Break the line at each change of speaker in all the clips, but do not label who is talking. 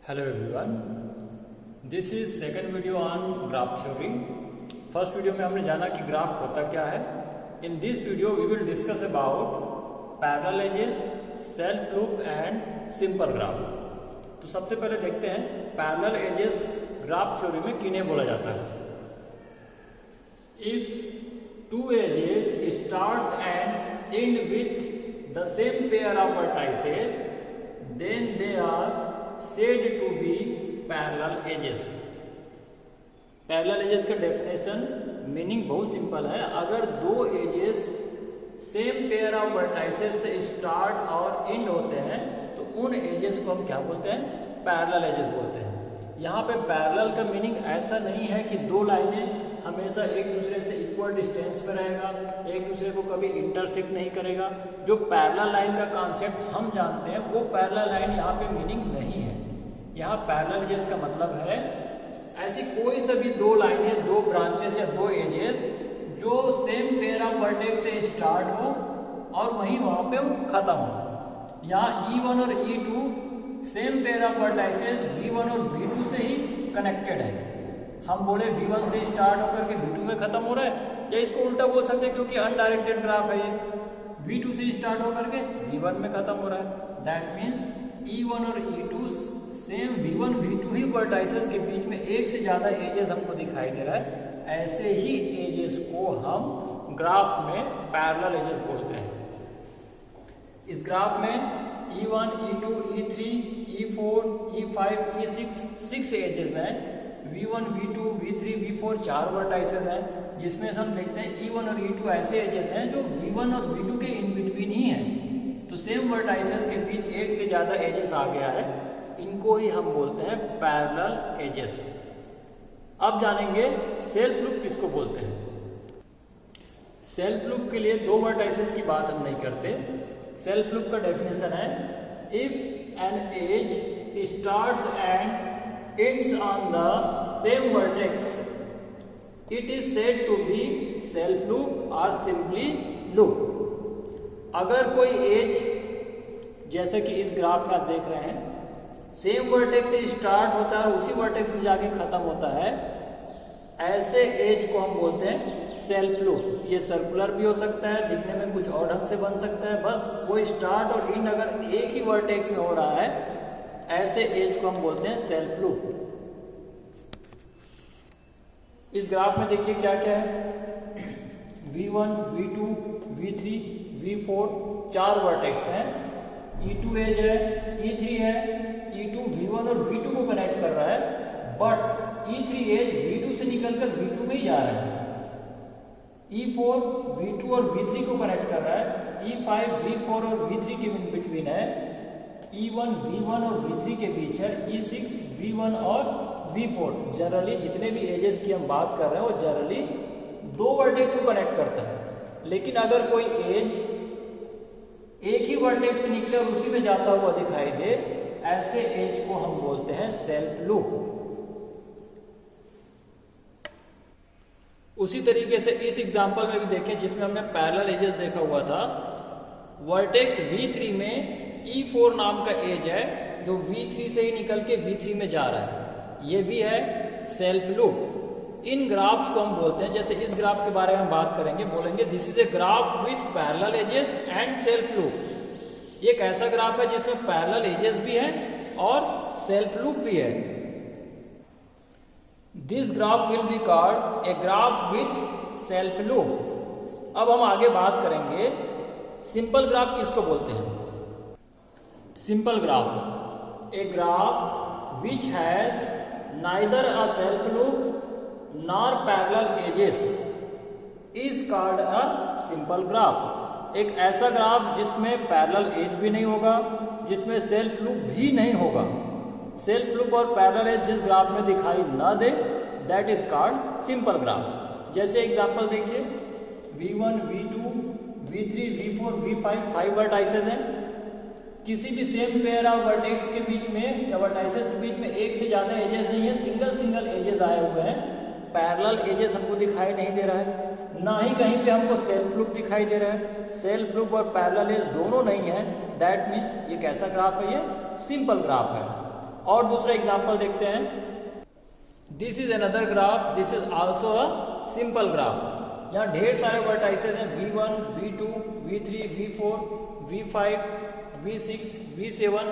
Hello everyone, this is second video on graph theory. First video में हमने जाना कि ग्राफ होता क्या है. In this video we will discuss about parallel edges, self loop and simple graph. तो सबसे पहले देखते हैं पैरेलल एजेस ग्राफ थ्योरी में किन्हें बोला जाता है. If two edges starts and end with the same pair of vertices then they are said to be parallel edges. Parallel edges का डेफिनेशन मीनिंग बहुत सिंपल है. अगर दो edges same pair of vertices से स्टार्ट और end होते हैं तो उन एजेस को हम क्या बोलते हैं? पैरेलल एजेस बोलते हैं. यहाँ पे पैरेलल का मीनिंग ऐसा नहीं है कि दो लाइनें हमेशा एक दूसरे से इक्वल डिस्टेंस पे रहेगा, एक दूसरे को कभी इंटरसेक्ट नहीं करेगा. जो पैरेलल लाइन का कॉन्सेप्ट हम जानते हैं वो पैरेलल लाइन यहाँ पे मीनिंग नहीं है. यहाँ पैरेलल एजेस का मतलब है ऐसी कोई सभी दो लाइनें, दो ब्रांचेस या दो एजेस जो सेम पेयर ऑफ वर्टेक्स से स्टार्ट हो और वहीं वहाँ पे खत्म हो. यहाँ E1 और E2 same pair of vertices V1 और V2 से ही कनेक्टेड है. हम बोले V1 से स्टार्ट होकर के V2 में खत्म हो रहा है, या इसको उल्टा बोल सकते हैं क्योंकि अनडायरेक्टेड ग्राफ है ये. V2 से स्टार्ट होकर के V1 में खत्म हो रहा है. दैट मीन्स E1 और E2 सेम V1 V2 ही वर्टाइसेस के बीच में एक से ज्यादा एजेस हमको दिखाई दे रहा है. ऐसे ही एजेस को हम ग्राफ में पैरेलल एजेस बोलते हैं. इस ग्राफ में E1, E2, E3, E4, E5, E6 6 edges हैं. V1, V2, V3, V4 4 vertices हैं, जिसमें से हम देखते हैं E1 और E2 ऐसे एजेस हैं जो V1 और V2 के इन बिटवीन ही हैं. तो सेम वर्टाइसेस के बीच एक से ज्यादा एजेस आ गया है, इनको ही हम बोलते हैं पैरेलल एजेस. अब जानेंगे सेल्फ लूप किसको बोलते हैं. सेल्फ लूप के लिए दो वर्टाइसेस की बात हम नहीं करते. सेल्फ लूप का डेफिनेशन है if an edge starts and ends on the same vertex it is said to be self loop or simply loop. अगर कोई एज जैसे कि इस ग्राफ में आप देख रहे हैं सेम वर्टेक्स से स्टार्ट होता है और उसी वर्टेक्स में जाके खत्म होता है, ऐसे एज को हम बोलते हैं सेल्फ लूप. ये सर्कुलर भी हो सकता है, दिखने में कुछ और ढंग से बन सकता है. बस वो स्टार्ट और एंड अगर एक ही वर्टेक्स में हो रहा है, ऐसे एज को हम बोलते हैं सेल्फ लूप. इस ग्राफ में देखिए क्या क्या है. V1, V2, V3, V4 4 vertex हैं. E2 एज है, E3 है. E2 V1 और V2 को कनेक्ट कर रहा है, बट E3 एज V2 से निकलकर V2 में ही जा रहा है. E4 V2 और V3 को कनेक्ट कर रहा है. E5 V4 और V3 के बिटवीन है. E1 V1 और V3 के बीच है. E6 V1 और V4. जनरली जितने भी एजेस की हम बात कर रहे हैं वो जनरली दो वर्टेक्स को कनेक्ट करता है. लेकिन अगर कोई एज एक ही वर्टेक्स से निकले और उसी में जाता हुआ दिखाई दे, ऐसे एज को हम बोलते हैं सेल्फ लूप. उसी तरीके से इस एग्जांपल में भी देखें जिसमें हमने पैरेलल एजेस देखा हुआ था. वर्टेक्स V3 में E4 नाम का एज है जो V3 से ही निकल के V3 में जा रहा है. ये भी है सेल्फ लूप. इन ग्राफ्स को हम बोलते हैं, जैसे इस ग्राफ के बारे में बात करेंगे, बोलेंगे this is a graph with parallel edges and self loop. ये एक ऐसा ग्राफ है जिसमें पैरेलल एजेस भी है और सेल्फ लूप भी है. This graph will be called a graph with self loop. अब हम आगे बात करेंगे सिंपल ग्राफ किसको बोलते हैं. Simple graph a graph which has neither a self loop nor parallel edges is called a simple graph. एक ऐसा ग्राफ जिसमें पैरेलल एज भी नहीं होगा, जिसमें सेल्फ लूप भी नहीं होगा. सेल्फ लूप और पैरेलल एज जिस ग्राफ में दिखाई ना दे, that is called simple graph. जैसे एग्जांपल देखिए, V1, V2, V3, V4, V5 5 vertices हैं. किसी भी सेम पेयर ऑफ वर्टेक्स के बीच में या वर्टाइसेस के बीच में एक से ज्यादा एजेस नहीं है, सिंगल एजेस आए हुए हैं. पैरेलल एजेस हमको दिखाई नहीं दे रहा है, ना ही कहीं पे हमको सेल्फ लूप दिखाई दे रहा है. सेल्फ लूप और पैरेलल एज दोनों नहीं है. दैट मीन्स ये कैसा ग्राफ है? ये सिंपल ग्राफ है. और दूसरा एग्जांपल देखते हैं। This is another graph, this is also a simple graph. यहाँ ढेर सारे वर्टाइसेस हैं, V1, V2, V3, V4, V5, V6, V7।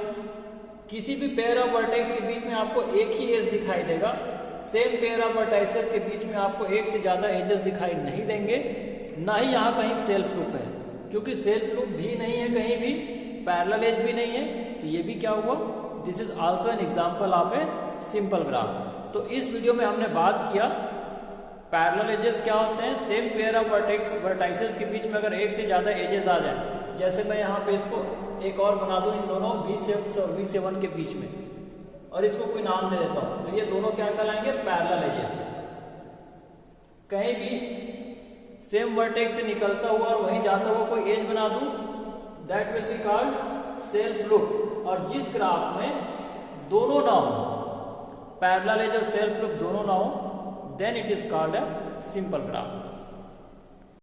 किसी भी पेयर ऑफ वर्टेक्स के बीच में आपको एक ही एज दिखाई देगा। सेम पेयर ऑफ वर्टाइसेस के बीच में आपको एक से ज्यादा एजेस दिखाई नहीं देंगे। ना ही यहाँ कहीं सेल्फ लूप है, क्योंकि सेल्फ लूप भी नहीं है कहीं भी, पैरेलल एज भी नहीं है, तो ये भी क्या हुआ, this is also an example of a simple graph. तो इस वीडियो में हमने बात किया पैरेलल एजेस क्या होते हैं। सेम पेयर ऑफ वर्टाइसेस के बीच में अगर एक से ज्यादा एजेस आ जाए, जैसे मैं यहाँ पे इसको एक और बना दूं इन दोनों V6 और V7 के बीच में, और इसको कोई नाम दे देता हूं, तो ये दोनों क्या कहलाएंगे, पैरेलल एजेस। कहीं भी सेम वर्टेक्स से निकलता हुआ और वहीं जाता हुआ कोई एज बना दूं, that will be called self loop. और जिस ग्राफ में दोनों ना हो, पैरेलल एज और सेल्फ लूप दोनों ना हो, then it is called a simple graph.